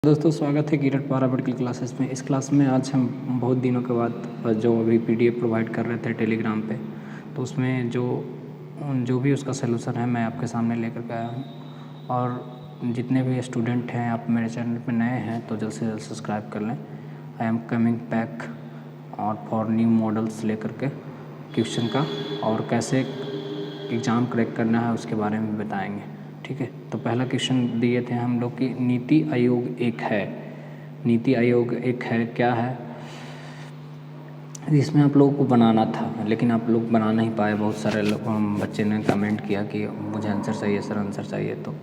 दोस्तों स्वागत है किरण पैरामेडिकल क्लासेस में। इस क्लास में आज हम बहुत दिनों के बाद जो अभी पीडीएफ प्रोवाइड कर रहे थे टेलीग्राम पे, तो उसमें जो भी उसका सलूशन है मैं आपके सामने लेकर के आया हूँ। और जितने भी स्टूडेंट हैं, आप मेरे चैनल पे नए हैं तो जल्द से जल्द सब्सक्राइब कर लें। आई एम कमिंग बैक और फॉर न्यू मॉडल्स लेकर के क्वेश्चन का, और कैसे एग्ज़ाम क्रैक करना है उसके बारे में बताएंगे। ठीक है, तो पहला क्वेश्चन दिए थे हम लोग कि नीति आयोग एक है। नीति आयोग एक है क्या है, इसमें आप लोगों को बनाना था लेकिन आप लोग बना नहीं पाए। बहुत सारे बच्चे ने कमेंट किया कि मुझे आंसर चाहिए सर, आंसर चाहिए। तो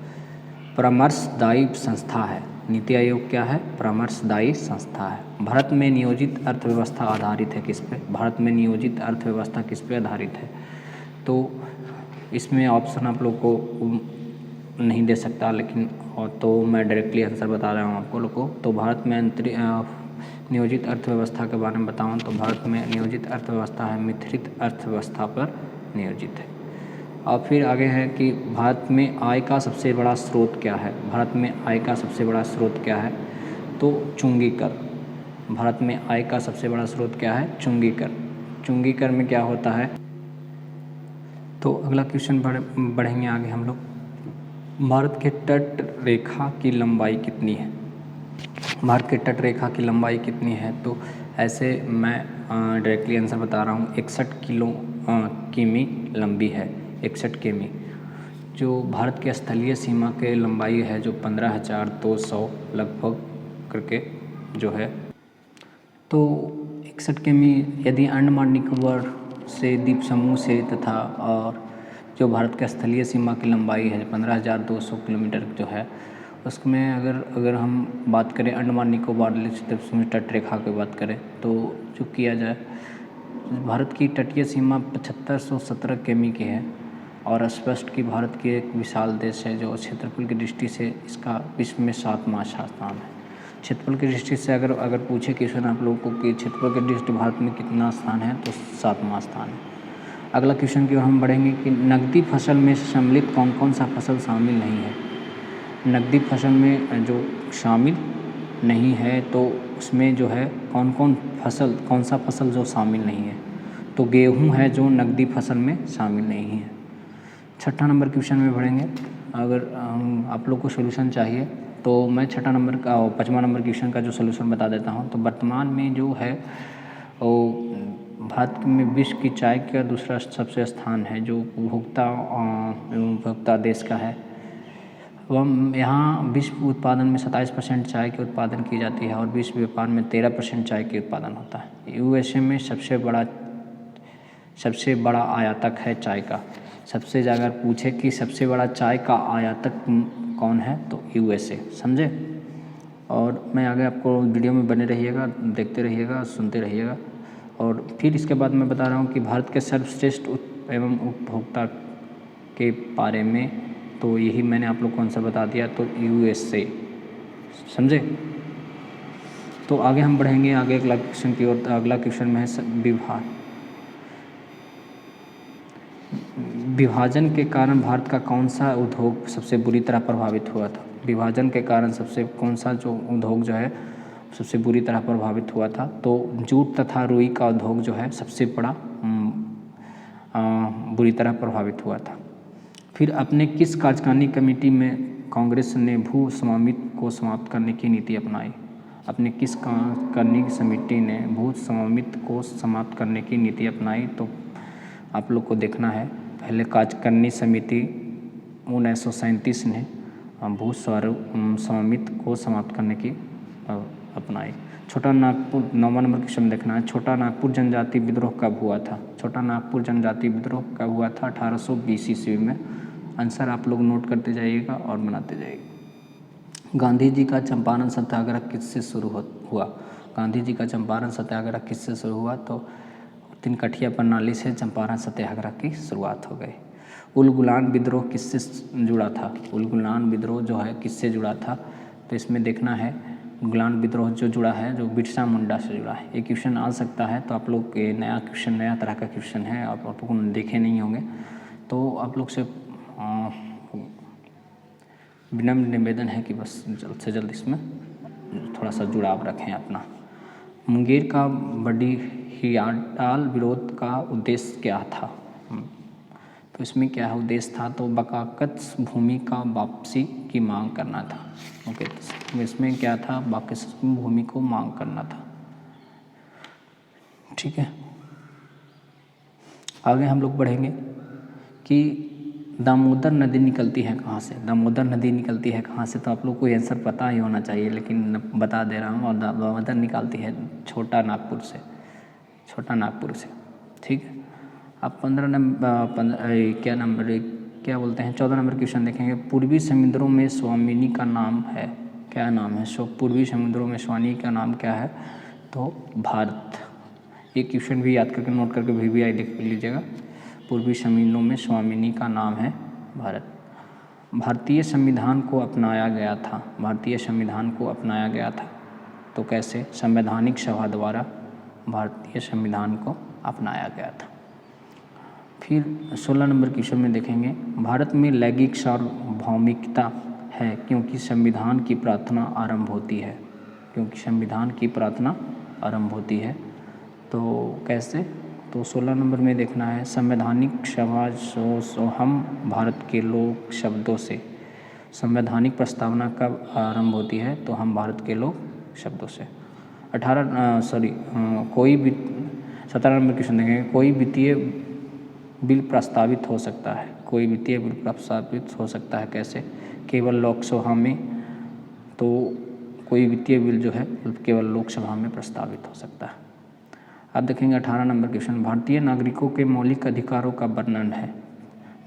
परामर्शदायी संस्था है। नीति आयोग क्या है? परामर्शदायी संस्था है। भारत में नियोजित अर्थव्यवस्था आधारित है किस पे? भारत में नियोजित अर्थव्यवस्था किस पे आधारित है? तो इसमें ऑप्शन आप लोग को नहीं दे सकता, लेकिन तो मैं डायरेक्टली आंसर बता रहा हूँ आप लोग को। तो भारत में नियोजित अर्थव्यवस्था के बारे में बताऊँ तो भारत में नियोजित अर्थव्यवस्था है मिश्रित अर्थव्यवस्था पर नियोजित है। और फिर आगे है कि भारत में आय का सबसे बड़ा स्रोत क्या है? भारत में आय का सबसे बड़ा स्रोत क्या है? तो चुंगी कर। भारत में आय का सबसे बड़ा स्रोत क्या है? चुंगी कर। चुंगी कर में क्या होता है? तो अगला क्वेश्चन बढ़ेंगे आगे हम लोग। भारत के तट रेखा की लंबाई कितनी है? भारत के तट रेखा की लंबाई कितनी है? तो ऐसे मैं डायरेक्टली आंसर बता रहा हूँ, 61 किमी लंबी है। 61 किमी जो भारत के स्थलीय सीमा के लंबाई है, जो 15,200 लगभग करके जो है। तो 61 किमी यदि अंडमान निकोबार से द्वीप समूह से तथा और जो भारत के स्थलीय सीमा की लंबाई है 15,200 किलोमीटर जो है, उसमें अगर हम बात करें अंडमान निकोबार द्वीप समूह तट रेखा की बात करें तो जो किया जाए, भारत की तटीय सीमा 7517 किमी की है। और स्पष्ट कि भारत की एक विशाल देश है जो क्षेत्रफल की दृष्टि से इसका विश्व में 7वां स्थान है। क्षेत्रफल की दृष्टि से अगर पूछे क्वेश्चन आप लोगों को कि क्षेत्रफल की दृष्टि भारत में कितना स्थान है, तो 7वां स्थान है। अगला क्वेश्चन की ओर हम बढ़ेंगे कि नकदी फसल में सम्मिलित कौन कौन सा फसल शामिल नहीं है? नकदी फसल में जो शामिल नहीं है तो उसमें जो है कौन सा फसल जो शामिल नहीं है? तो गेहूं है जो नकदी फसल में शामिल नहीं है। छठा नंबर क्वेश्चन में बढ़ेंगे। अगर आप लोग को सोल्यूशन चाहिए तो मैं छठा नंबर का और 5वां नंबर क्वेश्चन का जो सोल्यूशन बता देता हूँ। तो वर्तमान में जो है वो भारत में विश्व की चाय का दूसरा सबसे स्थान है, जो उपभोक्ता देश का है। यहाँ विश्व उत्पादन में 27% चाय के उत्पादन की जाती है और विश्व व्यापार में 13% चाय के उत्पादन होता है। यूएसए में सबसे बड़ा आयातक है चाय का। सबसे अगर पूछे कि सबसे बड़ा चाय का आयातक कौन है, तो यूएसए। समझे? और मैं आगे आपको वीडियो में बने रहिएगा, देखते रहिएगा, सुनते रहिएगा। और फिर इसके बाद मैं बता रहा हूँ कि भारत के सर्वश्रेष्ठ एवं उपभोक्ता के बारे में, तो यही मैंने आप लोग को आंसर बता दिया, तो यूएसए। समझे? तो आगे हम बढ़ेंगे आगे अगला क्वेश्चन की ओर। अगला क्वेश्चन में है विभाजन के कारण भारत का कौन सा उद्योग सबसे बुरी तरह प्रभावित हुआ था? विभाजन के कारण कौन सा जो उद्योग जो है सबसे बुरी तरह प्रभावित हुआ था? तो जूट तथा रुई का उद्योग जो है सबसे बड़ा बुरी तरह प्रभावित हुआ था। फिर अपने किस कार्यकारिणी कमेटी में कांग्रेस ने भू स्वामित्व को समाप्त करने की नीति अपनाई? अपने किस कार्यकारिणी समिति ने भू स्वामित्व को समाप्त करने की नीति अपनाई? तो आप लोग को देखना है, पहले कार्यकारिणी समिति 1937 ने भू स्वामित्व को समाप्त करने की अपनाई। छोटा नागपुर 9वां नंबर क्वेश्चन देखना है। छोटा नागपुर जनजाति विद्रोह कब हुआ था? छोटा नागपुर जनजाति विद्रोह कब हुआ था? 1820 ईस्वी में। आंसर आप लोग नोट करते जाइएगा और बनाते जाइएगा। गांधी जी का चंपारण सत्याग्रह किससे शुरू हुआ? गांधी जी का चंपारण सत्याग्रह किससे शुरू हुआ? तो तिनकठिया प्रणाली से चंपारण सत्याग्रह की शुरुआत हो गई। उलगुलान विद्रोह किससे जुड़ा था? उलगुलान विद्रोह जो है किससे जुड़ा था? तो इसमें देखना है, गुलान विद्रोह जो जुड़ा है जो बिरसा मुंडा से जुड़ा है। ये क्वेश्चन आ सकता है, तो आप लोग के नया तरह का क्वेश्चन है, आप लोग देखे नहीं होंगे, तो आप लोग से विनम्र निवेदन है कि बस जल्द से जल्द इसमें थोड़ा सा जुड़ाव रखें अपना। मुंगेर का बड़हियाटाल विरोध का उद्देश्य क्या था? तो इसमें क्या है उद्देश्य था, तो बकाकस भूमि का वापसी की मांग करना था। ओके, तो इसमें क्या था, बकाकस भूमि को मांग करना था। ठीक है, आगे हम लोग बढ़ेंगे कि दामोदर नदी निकलती है कहाँ से? दामोदर नदी निकलती है कहाँ से? तो आप लोग को आंसर पता ही होना चाहिए, लेकिन बता दे रहा हूँ। और दामोदर निकलती है छोटा नागपुर से, छोटा नागपुर से। ठीक है, आप 14 नंबर क्वेश्चन देखेंगे। पूर्वी समुद्रों में स्वामिनी का नाम है, क्या नाम है? पूर्वी समुद्रों में स्वामिनी का नाम क्या है? तो भारत। ये क्वेश्चन भी याद करके नोट करके VVI लिख लीजिएगा। पूर्वी समुद्रों में स्वामिनी का नाम है भारत। भारतीय संविधान को अपनाया गया था, भारतीय संविधान को अपनाया गया था तो कैसे? संवैधानिक सभा द्वारा भारतीय संविधान को अपनाया गया था। फिर 16 नंबर क्वेश्चन में देखेंगे, भारत में लैंगिक सार्वभौमिकता है क्योंकि संविधान की प्रार्थना आरंभ होती है, क्योंकि संविधान की प्रार्थना आरंभ होती है तो कैसे? तो 16 नंबर में देखना है, संवैधानिक सभा हम भारत के लोग शब्दों से। संवैधानिक प्रस्तावना कब आरंभ होती है? तो हम भारत के लोग शब्दों से। 17 नंबर क्वेश्चन देखेंगे, कोई वित्तीय बिल प्रस्तावित हो सकता है, कोई वित्तीय बिल प्रस्तावित हो सकता है कैसे? केवल लोकसभा में। तो कोई वित्तीय बिल जो है केवल लोकसभा में प्रस्तावित हो सकता है। अब देखेंगे 18 नंबर क्वेश्चन, भारतीय नागरिकों के मौलिक अधिकारों का वर्णन है।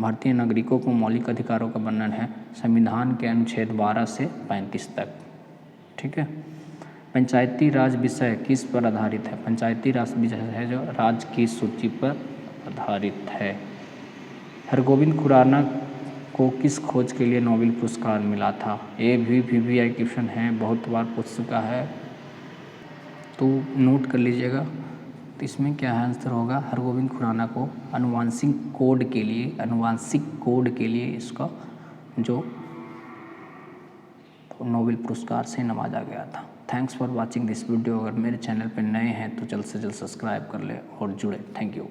भारतीय नागरिकों को मौलिक अधिकारों का वर्णन है संविधान के अनुच्छेद 12 से 35 तक। ठीक है, पंचायती राज विषय किस पर आधारित है? पंचायती राज विषय है जो राज्य की सूची पर आधारित है। हरगोविंद खुराना को किस खोज के लिए नोबेल पुरस्कार मिला था? ये भी VVI क्वेश्चन है, बहुत बार पूछ चुका है तो नोट कर लीजिएगा। तो इसमें क्या है आंसर होगा, हरगोविंद खुराना को आनुवांशिक कोड के लिए इसका जो नोबेल पुरस्कार से नवाजा गया था। Thanks for watching this video. अगर मेरे चैनल पर नए हैं तो जल्द से जल्द सब्सक्राइब कर ले और जुड़े। Thank you.